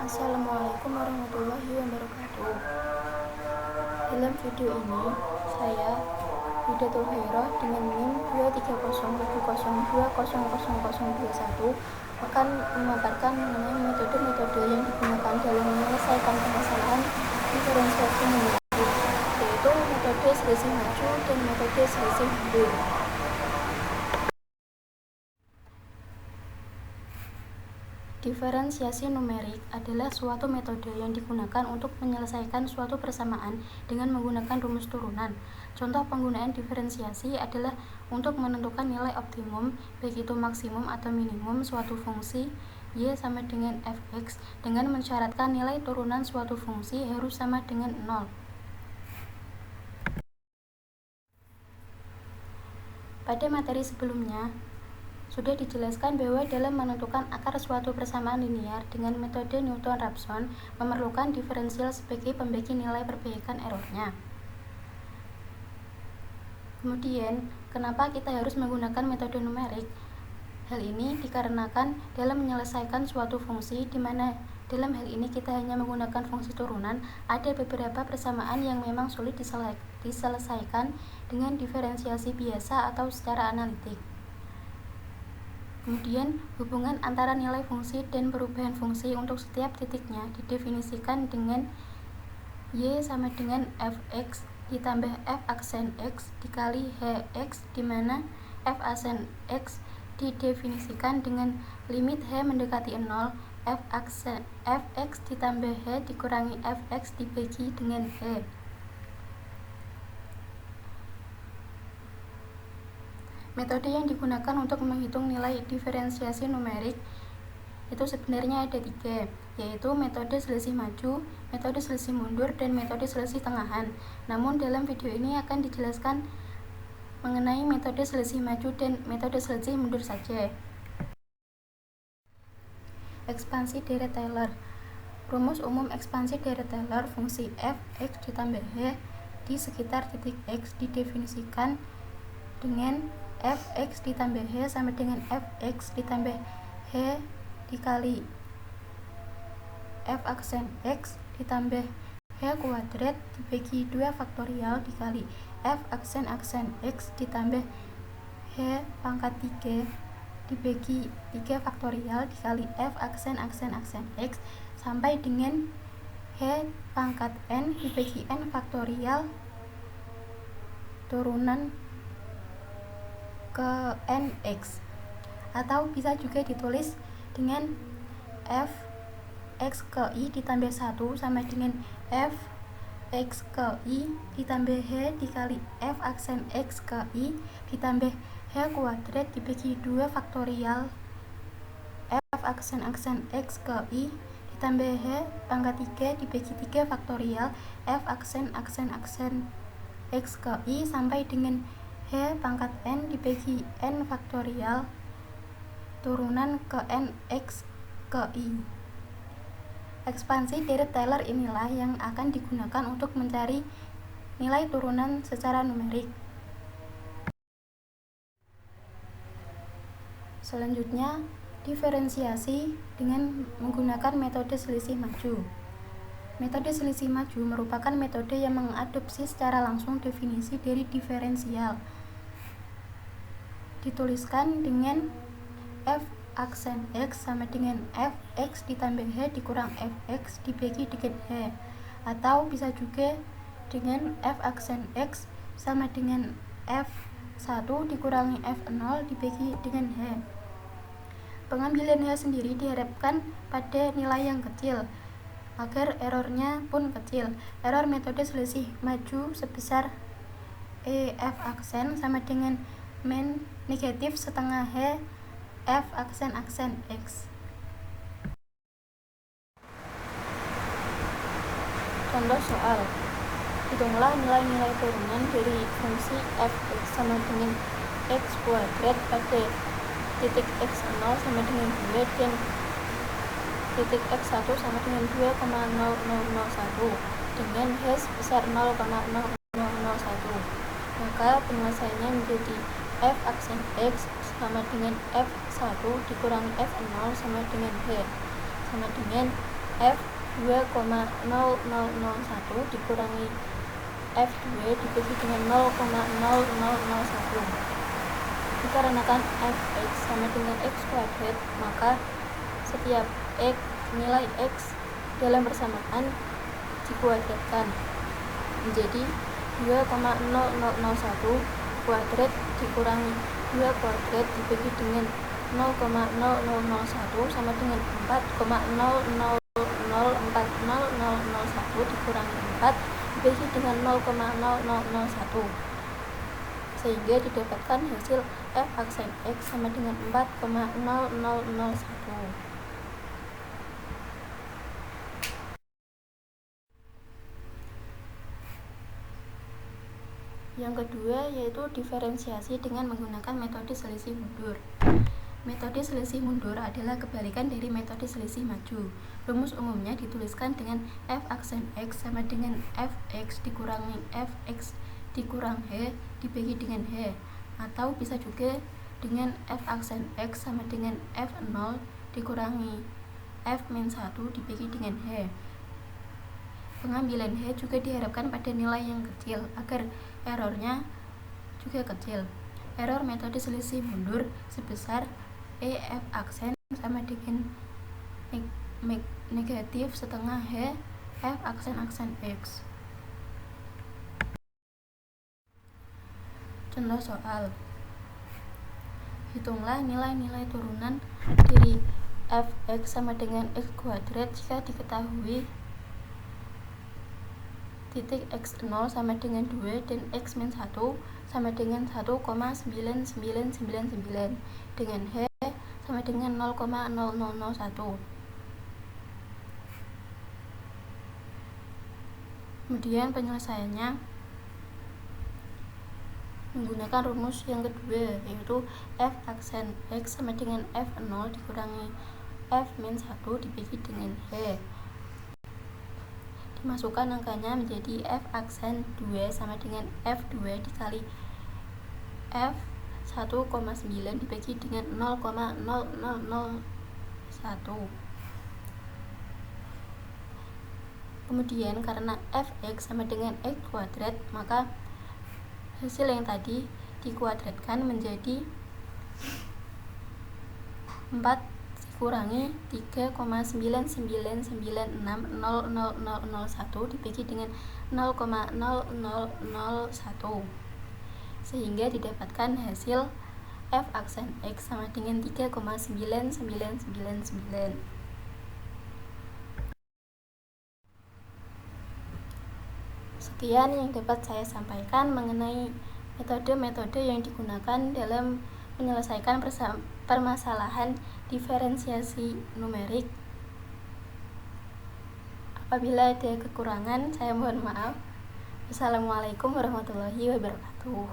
Assalamualaikum warahmatullahi wabarakatuh. Dalam video ini, saya, Widatul Khairah dengan NIM 23070200021 akan memaparkan mengenai metode-metode yang digunakan dalam menyelesaikan permasalahan diferensiasi numerik, yaitu metode selisih maju dan metode selisih mundur. Diferensiasi numerik adalah suatu metode yang digunakan untuk menyelesaikan suatu persamaan dengan menggunakan rumus turunan. Contoh penggunaan diferensiasi adalah untuk menentukan nilai optimum, baik itu maksimum atau minimum suatu fungsi y sama dengan fx dengan mensyaratkan nilai turunan suatu fungsi harus sama dengan 0. Pada materi sebelumnya, sudah dijelaskan bahwa dalam menentukan akar suatu persamaan linear dengan metode Newton-Raphson memerlukan diferensial sebagai pembagi nilai perbaikan errornya. Kemudian, kenapa kita harus menggunakan metode numerik? Hal ini dikarenakan dalam menyelesaikan suatu fungsi di mana dalam hal ini kita hanya menggunakan fungsi turunan, ada beberapa persamaan yang memang sulit diselesaikan dengan diferensiasi biasa atau secara analitik. Kemudian, hubungan antara nilai fungsi dan perubahan fungsi untuk setiap titiknya didefinisikan dengan y sama dengan fx ditambah f aksen x dikali hx, di mana f aksen x didefinisikan dengan limit h mendekati 0, fx ditambah h dikurangi fx dibagi dengan h. Metode yang digunakan untuk menghitung nilai diferensiasi numerik itu sebenarnya ada 3, yaitu metode selisih maju, metode selisih mundur, dan metode selisih tengahan. Namun dalam video ini akan dijelaskan mengenai metode selisih maju dan metode selisih mundur saja. Ekspansi Dirac-Taylor. Rumus umum ekspansi Dirac-Taylor fungsi f x ditambah h di sekitar titik x didefinisikan dengan fx ditambah h sama dengan fx ditambah h dikali f aksen x ditambah h kuadrat dibagi 2 faktorial dikali f aksen x ditambah h pangkat 3 dibagi 3 faktorial dikali f aksen x sampai dengan h pangkat n dibagi n faktorial turunan ke nx, atau bisa juga ditulis dengan f x ke i ditambah 1 sama dengan f x ke i ditambah h dikali f aksen x ke i ditambah h kuadrat dibagi 2 faktorial f aksen x ke i ditambah h pangkat 3 dibagi 3 faktorial f aksen x ke i sampai dengan h pangkat n dibagi n faktorial turunan ke nx ke i. Ekspansi Dirac-Taylor inilah yang akan digunakan untuk mencari nilai turunan secara numerik. Selanjutnya, diferensiasi dengan menggunakan metode selisih maju. Metode selisih maju merupakan metode yang mengadopsi secara langsung definisi dari diferensial. Dituliskan dengan f aksen x sama dengan fx ditambah h dikurang fx dibagi dengan h, atau bisa juga dengan f aksen x sama dengan f1 dikurangi f0 dibagi dengan h. Pengambilan h sendiri diharapkan pada nilai yang kecil agar errornya pun kecil. Error metode selisih maju sebesar f aksen sama dengan min negatif setengah h f aksen x. Contoh soal, hitunglah nilai-nilai turunan dari fungsi fx sama dengan x kuadrat pada titik x0 sama dengan 2 dan titik x1 sama dengan 2,0001 dengan h sebesar 0,0001. Maka penyelesaiannya menjadi f aksen x sama dengan f1 dikurangi f0 sama dengan h sama dengan F 2,0001 dikurangi F2 dibagi dengan 0,0001. Dikarenakan fx sama dengan x kuadrat, maka setiap nilai x dalam persamaan dikuadratkan menjadi 2,0001 kuadrat dikurangi 2 kuadrat dibagi dengan 0,0001 sama dengan 4,004001 dikurangi 4 dibagi dengan 0,0001, sehingga didapatkan hasil f aksen x sama dengan 4,0001. Yang kedua yaitu diferensiasi dengan menggunakan metode selisih mundur. Metode selisih mundur adalah kebalikan dari metode selisih maju. Rumus umumnya dituliskan dengan f aksen x sama dengan fx dikurangi fx dikurang h dibagi dengan h, atau bisa juga dengan f aksen x sama dengan f0 dikurangi f-1 dibagi dengan h. Pengambilan h juga diharapkan pada nilai yang kecil agar errornya juga kecil. Error metode selisih mundur sebesar f aksen sama dengan negatif setengah h f aksen x. Contoh soal. Hitunglah nilai-nilai turunan dari fx sama dengan x kuadrat jika diketahui titik x0 sama dengan 2 dan x-1 sama dengan 1,9999 dengan h sama dengan 0,0001. Kemudian penyelesaiannya menggunakan rumus yang kedua, yaitu f aksen x sama dengan f0 dikurangi f-1 dibagi dengan h. Dimasukkan angkanya menjadi f aksen 2 sama dengan f2 dikali f 1,9 dibagi dengan 0,0001. Kemudian karena fx sama dengan x kuadrat, maka hasil yang tadi dikuadratkan menjadi 4 dikurangi 3,999600001 dibagi dengan 0,0001, sehingga didapatkan hasil f aksen x sama dengan 3,9999. Sekian yang dapat saya sampaikan mengenai metode-metode yang digunakan dalam menyelesaikan permasalahan diferensiasi numerik. Apabila ada kekurangan, saya mohon maaf. Wassalamualaikum warahmatullahi wabarakatuh.